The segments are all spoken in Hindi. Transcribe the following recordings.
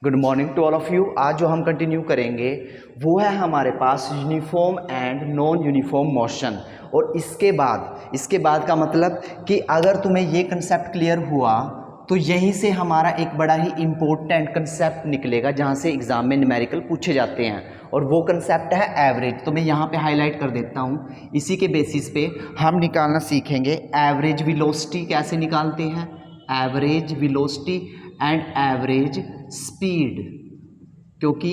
Good morning to all of you. आज जो हम कंटिन्यू करेंगे वो है हमारे पास uniform and non uniform motion. और इसके बाद का मतलब कि अगर तुम्हें ये कंसेप्ट क्लियर हुआ तो यहीं से हमारा एक बड़ा ही इम्पोर्टेंट कंसेप्ट निकलेगा जहाँ से एग्ज़ाम में न्यूमेरिकल पूछे जाते हैं, और वो कंसेप्ट है एवरेज। तो मैं यहाँ पे हाईलाइट कर देता हूँ। इसी के बेसिस पे हम निकालना सीखेंगे एवरेज वेलोसिटी कैसे निकालते हैं, average velocity and average speed. क्योंकि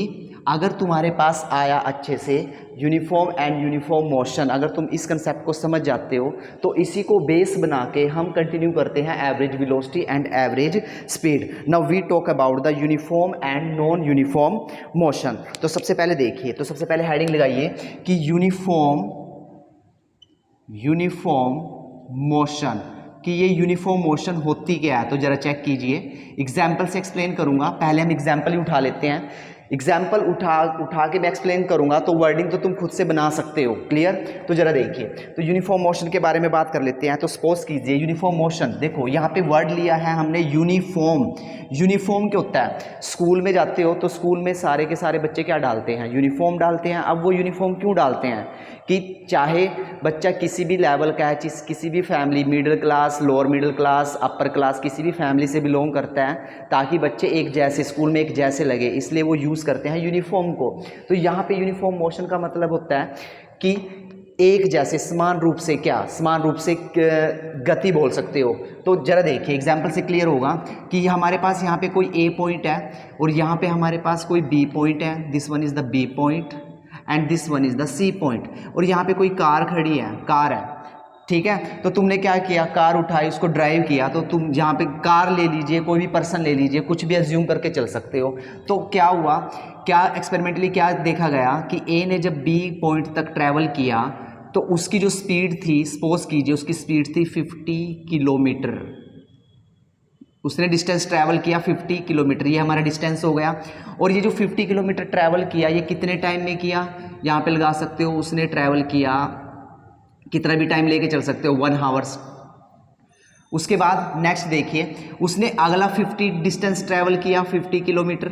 अगर तुम्हारे पास आया अच्छे से यूनिफॉर्म एंड यूनिफॉर्म मोशन, अगर तुम इस कंसेप्ट को समझ जाते हो तो इसी को बेस बना के हम कंटिन्यू करते हैं average velocity and average speed. Now we talk about the uniform and non uniform motion. तो सबसे पहले देखिए, तो सबसे पहले हेडिंग लगाइए कि यूनिफॉर्म मोशन, कि ये यूनिफॉर्म मोशन होती क्या है। तो जरा चेक कीजिए, एग्जाम्पल से एक्सप्लेन करूंगा। पहले हम एग्जाम्पल ही उठा लेते हैं। एग्जाम्पल उठा के मैं एक्सप्लेन करूंगा तो वर्डिंग तो तुम खुद से बना सकते हो। क्लियर? तो जरा देखिए, तो यूनिफॉर्म मोशन के बारे में बात कर लेते हैं। तो सपोज कीजिए यूनिफॉर्म मोशन, देखो यहाँ पे वर्ड लिया है हमने यूनिफॉर्म। यूनिफॉर्म क्या होता है? स्कूल में जाते हो तो स्कूल में सारे के सारे बच्चे क्या डालते हैं? यूनिफॉर्म डालते हैं। अब वो यूनिफॉर्म क्यों डालते हैं कि चाहे बच्चा किसी भी लेवल का है, किसी भी family, middle class, lower middle class, upper class, किसी भी फैमिली से बिलोंग करता है, ताकि बच्चे एक जैसे स्कूल में एक जैसे लगे, इसलिए वो यूज़ करते हैं यूनिफॉर्म को। तो यहाँ पे यूनिफॉर्म मोशन का मतलब होता है कि एक जैसे, समान रूप से, क्या समान रूप से गति बोल सकते हो। तो जरा देखिए, एग्जाम्पल से क्लियर होगा कि हमारे पास यहाँ पे कोई ए पॉइंट है और यहाँ पे हमारे पास कोई बी पॉइंट है। This one is the B point and this one is the C point. और यहाँ पे कोई कार खड़ी है, कार है, ठीक है। तो तुमने क्या किया, कार उठाई, उसको ड्राइव किया। तो तुम यहाँ पे कार ले लीजिए, कोई भी पर्सन ले लीजिए, कुछ भी एज्यूम करके चल सकते हो। तो क्या हुआ, क्या एक्सपेरिमेंटली क्या देखा गया कि ए ने जब बी पॉइंट तक ट्रैवल किया तो उसकी जो स्पीड थी, सपोज कीजिए उसकी स्पीड थी 50 किलोमीटर। उसने डिस्टेंस ट्रैवल किया 50 किलोमीटर, ये हमारा डिस्टेंस हो गया। और ये जो 50 किलोमीटर ट्रैवल किया, ये कितने टाइम में किया, यहाँ पे लगा सकते हो। उसने ट्रैवल किया, कितना भी टाइम लेके चल सकते हो, 1 आवर्स। उसके बाद नेक्स्ट देखिए, उसने अगला 50 डिस्टेंस ट्रैवल किया 50 किलोमीटर,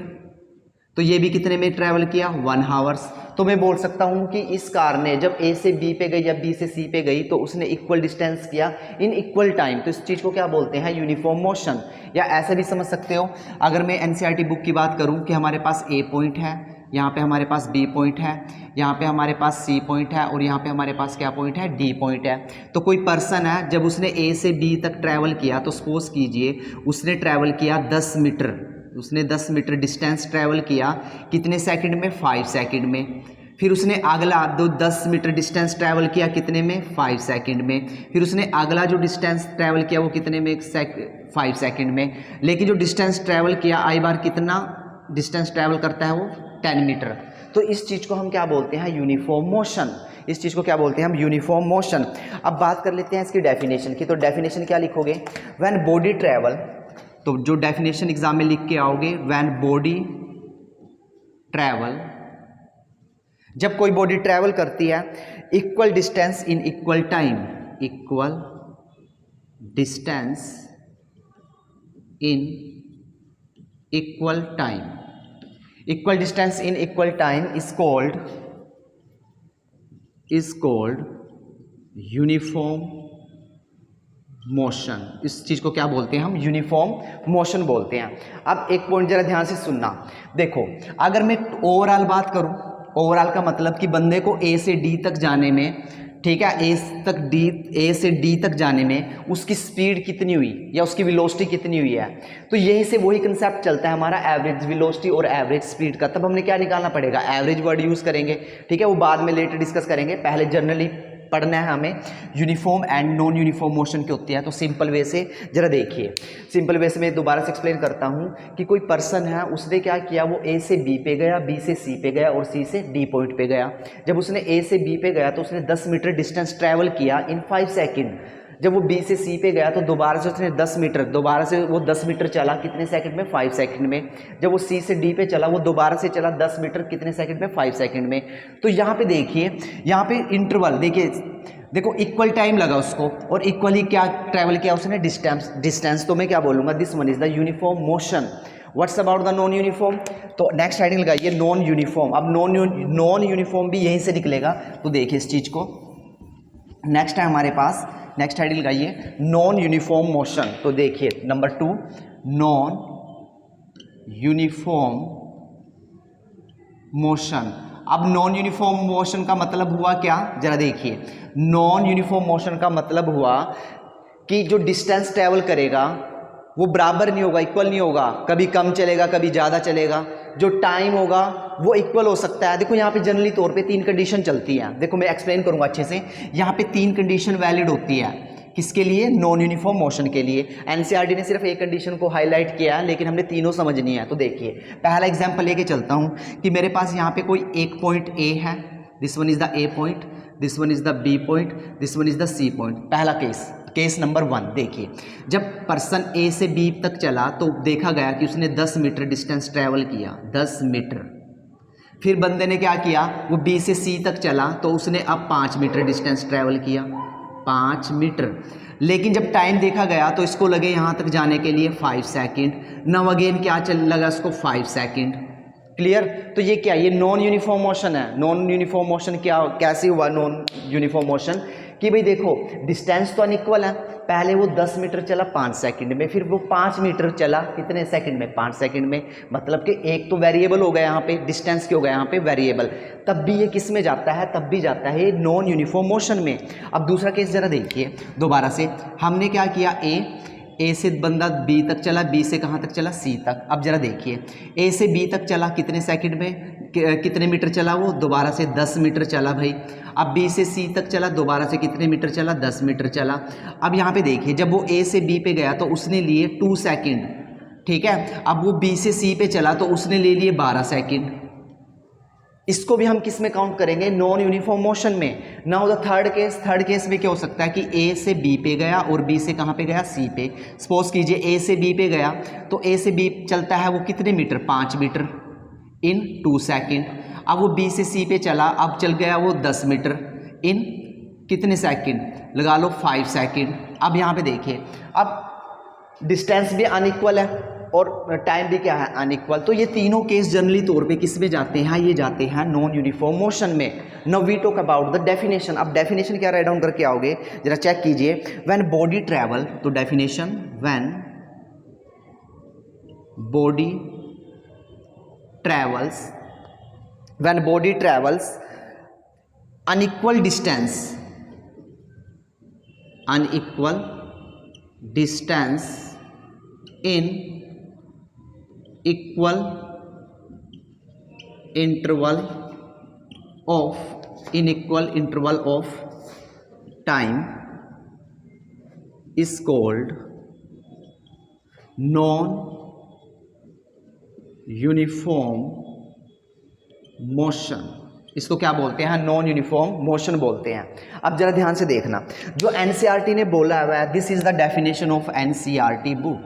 तो ये भी कितने में ट्रैवल किया, 1 आवर्स। तो मैं बोल सकता हूँ कि इस कार ने जब ए से बी पे गई या बी से सी पे गई तो उसने इक्वल डिस्टेंस किया इन इक्वल टाइम। तो इस चीज़ को क्या बोलते हैं, यूनिफॉर्म मोशन। या ऐसे भी समझ सकते हो, अगर मैं एनसीईआरटी बुक की बात करूँ कि हमारे पास ए पॉइंट है, यहाँ पे हमारे पास बी पॉइंट है, यहाँ पे हमारे पास सी पॉइंट है, और यहाँ पे हमारे पास क्या पॉइंट है, डी पॉइंट है। तो कोई पर्सन है, जब उसने ए से बी तक ट्रैवल किया, तो सपोज कीजिए उसने ट्रैवल किया 10 मीटर। उसने 10 मीटर डिस्टेंस ट्रैवल किया कितने सेकंड में, 5 सेकंड में। फिर उसने अगला 10 मीटर डिस्टेंस ट्रैवल किया कितने में, 5 सेकंड में। फिर उसने अगला जो डिस्टेंस ट्रैवल किया वो कितने में, 5 सेकंड में। लेकिन जो डिस्टेंस ट्रैवल किया, आई बार कितना डिस्टेंस ट्रैवल करता है वो, 10 मीटर। तो इस चीज़ को हम क्या बोलते हैं, यूनिफॉर्म मोशन। इस चीज़ को क्या बोलते हैं हम, यूनिफॉर्म मोशन। अब बात कर लेते हैं इसकी डेफिनेशन की। तो डेफिनेशन क्या लिखोगे, व्हेन बॉडी ट्रैवल, तो जो डेफिनेशन एग्जाम में लिख के आओगे, व्हेन बॉडी ट्रैवल, जब कोई बॉडी ट्रैवल करती है equal distance in equal time, equal distance in equal time, equal distance in equal time is called uniform motion. इस चीज़ को क्या बोलते हैं हम, यूनिफॉर्म मोशन बोलते हैं। अब एक पॉइंट जरा ध्यान से सुनना। देखो, अगर मैं ओवरऑल बात करूं, ओवरऑल का मतलब कि बंदे को ए से डी तक जाने में, ठीक है, ए से डी तक जाने में उसकी स्पीड कितनी हुई या उसकी वेलोसिटी कितनी हुई है। तो यहीं से वही कंसेप्ट चलता है हमारा एवरेज वेलोसिटी और एवरेज स्पीड का। तब हमने क्या निकालना पड़ेगा, एवरेज वर्ड यूज़ करेंगे, ठीक है, वो बाद में लेटर डिस्कस करेंगे। पहले जनरली पढ़ना है हमें uniform and non uniform motion की होती है। तो सिंपल वे से जरा देखिए, सिंपल वे से मैं दोबारा से एक्सप्लेन करता हूँ कि कोई पर्सन है, उसने क्या किया, वो ए से बी पे गया, बी से सी पे गया और सी से डी पॉइंट पे गया। जब उसने ए से बी पे गया तो उसने 10 मीटर डिस्टेंस ट्रैवल किया इन 5 सेकेंड। जब वो बी से सी पे गया तो दोबारा से उसने 10 मीटर, दोबारा से वो 10 मीटर चला कितने सेकंड में, 5 सेकंड में। जब वो सी से डी पे चला, वो दोबारा से चला 10 मीटर कितने सेकंड में, 5 सेकंड में। तो यहाँ पे देखिए, यहाँ पे इंटरवल देखिए, देखो इक्वल टाइम लगा उसको और इक्वली क्या ट्रैवल किया उसने, डिस्टेंस। तो मैं क्या बोलूँगा, this one is the uniform motion. What's about the non uniform, तो नेक्स्ट हेडिंग लगाइए नॉन यूनिफॉर्म। अब नॉन यूनिफॉर्म भी यहीं से निकलेगा, तो देखिए इस चीज़ को। नेक्स्ट है हमारे पास, नेक्स्ट हेडिंग लगाइए नॉन यूनिफॉर्म मोशन। तो देखिए नंबर 2 नॉन यूनिफॉर्म मोशन। अब नॉन यूनिफॉर्म मोशन का मतलब हुआ क्या, जरा देखिए। नॉन यूनिफॉर्म मोशन का मतलब हुआ कि जो डिस्टेंस ट्रेवल करेगा वो बराबर नहीं होगा, इक्वल नहीं होगा, कभी कम चलेगा कभी ज़्यादा चलेगा। जो टाइम होगा वो इक्वल हो सकता है। देखो यहाँ पे जनरली तौर पे 3 कंडीशन चलती हैं। देखो मैं एक्सप्लेन करूँगा अच्छे से। यहाँ पे 3 कंडीशन वैलिड होती है, किसके लिए, नॉन यूनिफॉर्म मोशन के लिए। एनसीईआरटी ने सिर्फ एक कंडीशन को हाईलाइट किया है, लेकिन हमने तीनों समझनी है। तो देखिए पहला एग्जांपल लेके चलता हूँ कि मेरे पास यहाँ पे कोई एक पॉइंट ए है, this one is the A point, this one is the B point, this one is the C point. पहला केस नंबर 1 देखिए, जब पर्सन ए से बी तक चला तो देखा गया कि उसने 10 मीटर डिस्टेंस ट्रेवल किया, 10 मीटर। फिर बंदे ने क्या किया, वो बी से सी तक चला तो उसने अब 5 मीटर डिस्टेंस ट्रेवल किया, 5 मीटर। लेकिन जब टाइम देखा गया तो इसको लगे यहाँ तक जाने के लिए 5 सेकंड। नव अगेन क्या चल लगा इसको 5 सेकंड। क्लियर। तो ये क्या, ये नॉन यूनिफॉर्म मोशन है। नॉन यूनिफॉर्म मोशन क्या, कैसे हुआ नॉन यूनिफॉर्म मोशन कि भाई देखो डिस्टेंस तो अनइक्वल है। पहले वो 10 मीटर चला 5 सेकंड में, फिर वो 5 मीटर चला कितने सेकंड में, 5 सेकंड में। मतलब कि एक तो वेरिएबल हो गया यहाँ पे, डिस्टेंस क्या हो गया यहाँ पे, वेरिएबल। तब भी ये किस में जाता है, तब भी जाता है ये नॉन यूनिफॉर्म मोशन में। अब दूसरा केस जरा देखिए दोबारा से। हमने क्या किया, ए से बंदा बी तक चला, बी से कहाँ तक चला, सी तक। अब जरा देखिए ए से बी तक चला कितने सेकंड में, कितने मीटर चला वो, दोबारा से 10 मीटर चला भाई। अब बी से सी तक चला, दोबारा से कितने मीटर चला, 10 मीटर चला। अब यहाँ पे देखिए जब वो ए से बी पे गया तो उसने लिए 2 सेकंड, ठीक है। अब वो बी से सी पे चला तो उसने ले लिए 12 सेकंड। इसको भी हम किस में काउंट करेंगे, नॉन यूनिफॉर्म मोशन में। नाउ द थर्ड केस में क्या हो सकता है कि ए से बी पे गया और बी से कहाँ पे गया, सी पे। सपोज कीजिए ए से बी पे गया तो ए से बी चलता है वो कितने मीटर, 5 मीटर इन 2 सेकंड। अब वो बी से सी पे चला, अब चल गया वो 10 मीटर इन कितने सेकंड, लगा लो 5 सेकंड। अब यहाँ पे देखिए अब डिस्टेंस भी अनइक्वल है और टाइम भी क्या है, अनइक्वल। तो ये तीनों केस जनरली तौर पे किस में जाते हैं, ये जाते हैं नॉन यूनिफॉर्म मोशन में। Now we talk about the definition. अब डेफिनेशन क्या राइट डाउन करके आओगे, जरा चेक कीजिए। व्हेन बॉडी ट्रैवल, तो definition when body travels unequal distance in equal interval of time is called non-uniform motion। इसको क्या बोलते हैं, नॉन यूनिफॉर्म मोशन बोलते हैं। अब जरा ध्यान से देखना, जो एनसीईआरटी ने बोला है this is the definition of NCERT book.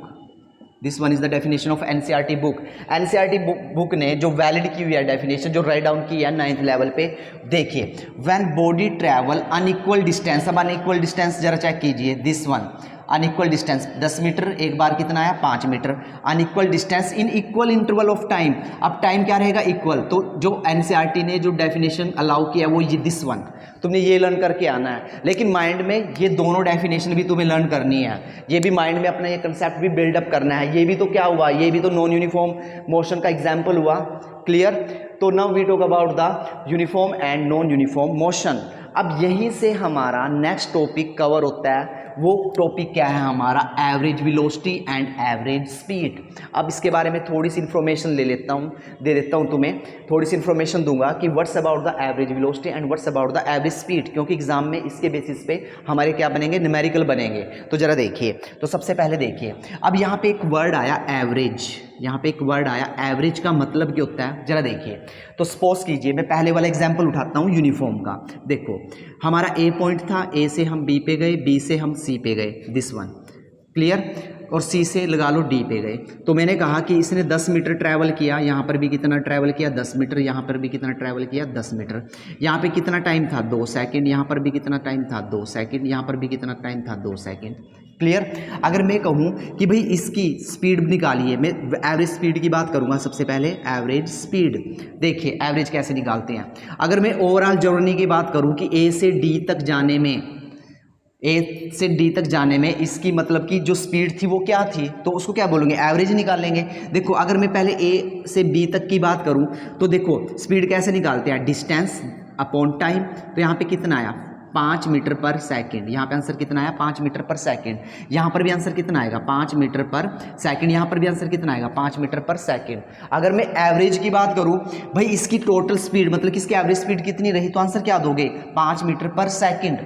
This one is the definition of NCERT book. NCERT book ने जो वैलिड की हुई है डेफिनेशन, जो राइट डाउन की है 9th लेवल पे, देखिए when body travel unequal distance. अब अनइक्वल डिस्टेंस जरा चेक कीजिए, this one unequal distance 10 metre, एक बार कितना आया 5 metre. Unequal distance in equal interval of time. अब टाइम क्या रहेगा, इक्वल। तो जो एनसीईआरटी ने जो डेफिनेशन अलाउ किया वो ये दिस वन, तुमने ये लर्न करके आना है। लेकिन माइंड में ये दोनों डेफिनेशन भी तुम्हें लर्न करनी है, ये भी माइंड में अपना ये कंसेप्ट भी बिल्डअप करना है। ये भी तो क्या हुआ, ये भी तो नॉन यूनिफॉर्म मोशन का एग्जाम्पल हुआ। क्लियर। तो now we talk about the uniform and non uniform motion. अब यहीं से हमारा नेक्स्ट टॉपिक कवर होता है। वो टॉपिक क्या है हमारा, average velocity and average speed. अब इसके बारे में थोड़ी सी इन्फॉर्मेशन दे देता हूँ तुम्हें, थोड़ी सी इन्फॉर्मेशन दूंगा कि what's about the average velocity and what's about the average speed, क्योंकि एग्जाम में इसके बेसिस पे हमारे क्या बनेंगे, न्यूमेरिकल बनेंगे। तो जरा देखिए, तो सबसे पहले देखिए, अब यहाँ पे एक वर्ड आया एवरेज, यहाँ पे एक वर्ड आया एवरेज का मतलब क्या होता है, जरा देखिए। तो सपोज कीजिए मैं पहले वाला एग्जांपल उठाता हूँ यूनिफॉर्म का। देखो हमारा ए पॉइंट था, ए से हम बी पे गए, बी से हम सी पे गए, दिस वन। क्लियर। और सी से लगा लो डी पे गए। तो मैंने कहा कि इसने 10 मीटर ट्रैवल किया, यहाँ पर भी कितना ट्रैवल किया, 10 मीटर, यहाँ पर भी कितना ट्रैवल किया, 10 मीटर। यहाँ पे कितना टाइम था, 2 सेकंड, यहाँ पर भी कितना टाइम था, 2 सेकंड, यहाँ पर भी कितना टाइम था, 2 सेकंड। क्लियर। अगर मैं कहूँ कि भाई इसकी स्पीड निकालिए, मैं एवरेज स्पीड की बात करूँगा सबसे पहले। एवरेज स्पीड, देखिए एवरेज कैसे निकालते हैं। अगर मैं ओवरऑल जर्नी की बात करूँ कि ए से डी तक जाने में, ए से डी तक जाने में इसकी मतलब कि जो स्पीड थी वो क्या थी, तो उसको क्या बोलेंगे, एवरेज निकालेंगे। देखो अगर मैं पहले ए से बी तक की बात करूँ तो देखो स्पीड कैसे निकालते हैं, डिस्टेंस अपॉन टाइम। तो यहाँ पे कितना आया, 5 मीटर पर सेकंड। यहाँ पे आंसर कितना आया, 5 मीटर पर सेकंड। यहाँ पर भी आंसर कितना आएगा, 5 मीटर पर सेकंड। यहाँ पर भी आंसर कितना आएगा, 5 मीटर पर सेकंड। अगर मैं एवरेज की बात करूँ, भाई इसकी टोटल स्पीड मतलब कि इसकी एवरेज स्पीड कितनी रही, तो आंसर क्या दोगे, 5 मीटर पर सेकंड।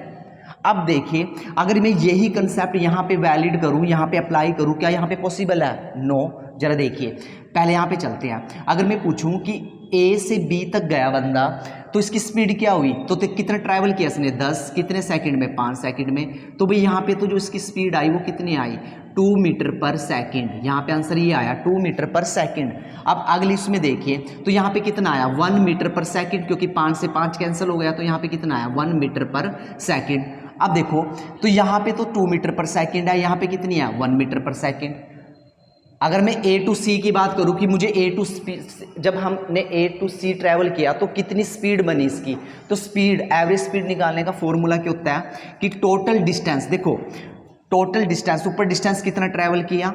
अब देखिए अगर मैं यही कंसेप्ट यहाँ पे वैलिड करूँ, यहाँ पे अप्लाई करूँ, क्या यहाँ पे पॉसिबल है, नो। जरा देखिए पहले यहाँ पे चलते हैं। अगर मैं पूछूं कि ए से बी तक गया बंदा तो इसकी स्पीड क्या हुई, तो कितना ट्रैवल किया इसने, 10, कितने सेकंड में, 5 सेकंड में। तो भाई यहाँ पे तो जो इसकी स्पीड आई वो कितनी आई, 2 मीटर पर सेकंड। यहाँ पे आंसर ये आया 2 मीटर पर सेकंड। अब अगली इसमें देखिए तो यहाँ पे कितना आया, 1 मीटर पर सेकंड, क्योंकि 5 से 5 कैंसिल हो गया, तो यहाँ पे कितना आया, 1 मीटर पर सेकंड। अब देखो तो यहाँ पे तो 2 मीटर पर सेकंड है, यहाँ पे कितनी है, 1 मीटर पर सेकंड। अगर मैं ए टू सी की बात करूँ कि मुझे जब हमने ए टू सी ट्रैवल किया तो कितनी स्पीड बनी इसकी, तो स्पीड, एवरेज स्पीड निकालने का फॉर्मूला क्या होता है कि टोटल डिस्टेंस, देखो टोटल डिस्टेंस, ऊपर डिस्टेंस कितना ट्रैवल किया,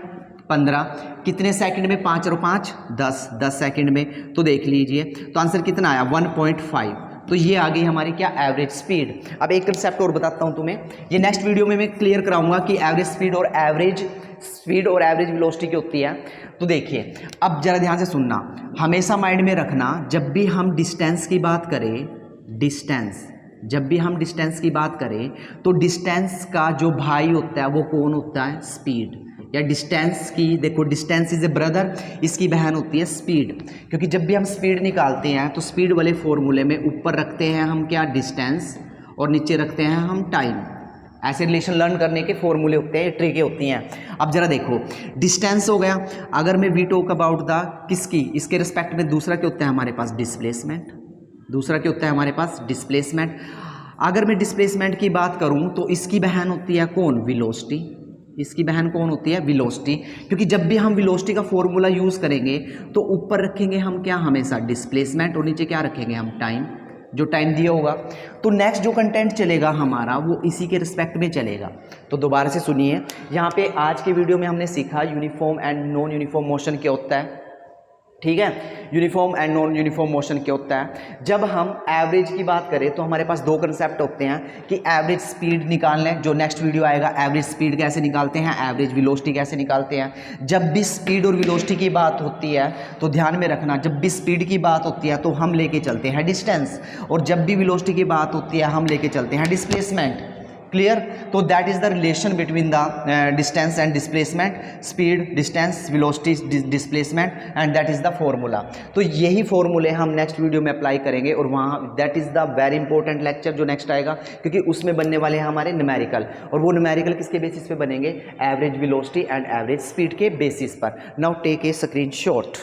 15, कितने सेकंड में, 5 और 5 10 सेकंड में। तो देख लीजिए तो आंसर कितना आया, 1.5। तो ये आ गई हमारी क्या, एवरेज स्पीड। अब एक कंसेप्ट और बताता हूं तुम्हें, ये नेक्स्ट वीडियो में मैं क्लियर कराऊंगा कि एवरेज स्पीड और एवरेज वेलोसिटी की होती है। तो देखिए अब जरा ध्यान से सुनना, हमेशा माइंड में रखना, जब भी हम डिस्टेंस की बात करें, जब भी हम डिस्टेंस की बात करें तो डिस्टेंस का जो भाई होता है वो कौन होता है, स्पीड। या डिस्टेंस की, देखो डिस्टेंस इज ए ब्रदर, इसकी बहन होती है स्पीड। क्योंकि जब भी हम स्पीड निकालते हैं तो स्पीड वाले फॉर्मूले में ऊपर रखते हैं हम क्या, डिस्टेंस, और नीचे रखते हैं हम टाइम। ऐसे रिलेशन लर्न करने के फॉर्मूले होते हैं, ट्रिकें होती हैं। अब जरा देखो डिस्टेंस हो गया। अगर मैं वी टॉक अबाउट द किसकी, इसके रिस्पेक्ट में दूसरा क्या होता है हमारे पास, डिस्प्लेसमेंट। दूसरा क्या होता है हमारे पास, डिस्प्लेसमेंट। अगर मैं डिस्प्लेसमेंट की बात करूं तो इसकी बहन होती है कौन, वेलोसिटी। इसकी बहन कौन होती है, वेलोसिटी। क्योंकि जब भी हम वेलोसिटी का फॉर्मूला यूज़ करेंगे तो ऊपर रखेंगे हम क्या, हमेशा डिस्प्लेसमेंट, और नीचे क्या रखेंगे हम, टाइम, जो टाइम दिया होगा। तो नेक्स्ट जो कंटेंट चलेगा हमारा वो इसी के रिस्पेक्ट में चलेगा। तो दोबारा से सुनिए, यहाँ पे आज के वीडियो में हमने सीखा uniform and non uniform motion क्या होता है, ठीक है। Uniform and non uniform motion क्या होता है। जब हम एवरेज की बात करें तो हमारे पास दो कंसेप्ट होते हैं कि एवरेज स्पीड निकाल लें, जो नेक्स्ट वीडियो आएगा, एवरेज स्पीड कैसे निकालते हैं, एवरेज वेलोसिटी कैसे निकालते हैं। जब भी स्पीड और वेलोसिटी की बात होती है तो ध्यान में रखना, जब भी स्पीड की बात होती है तो हम लेके चलते हैं डिस्टेंस, और जब भी वेलोसिटी की बात होती है हम लेके चलते हैं डिस्प्लेसमेंट। क्लियर। तो that is the relation between the distance and displacement, speed, distance, velocity, displacement, and that is the formula. तो यही फॉर्मूले हम नेक्स्ट वीडियो में अप्लाई करेंगे, और वहाँ that is the very important lecture जो नेक्स्ट आएगा, क्योंकि उसमें बनने वाले हैं हमारे न्यूमेरिकल, और वो न्यूमेरिकल किसके बेसिस पे बनेंगे, average velocity and average speed के बेसिस पर। Now take a screenshot.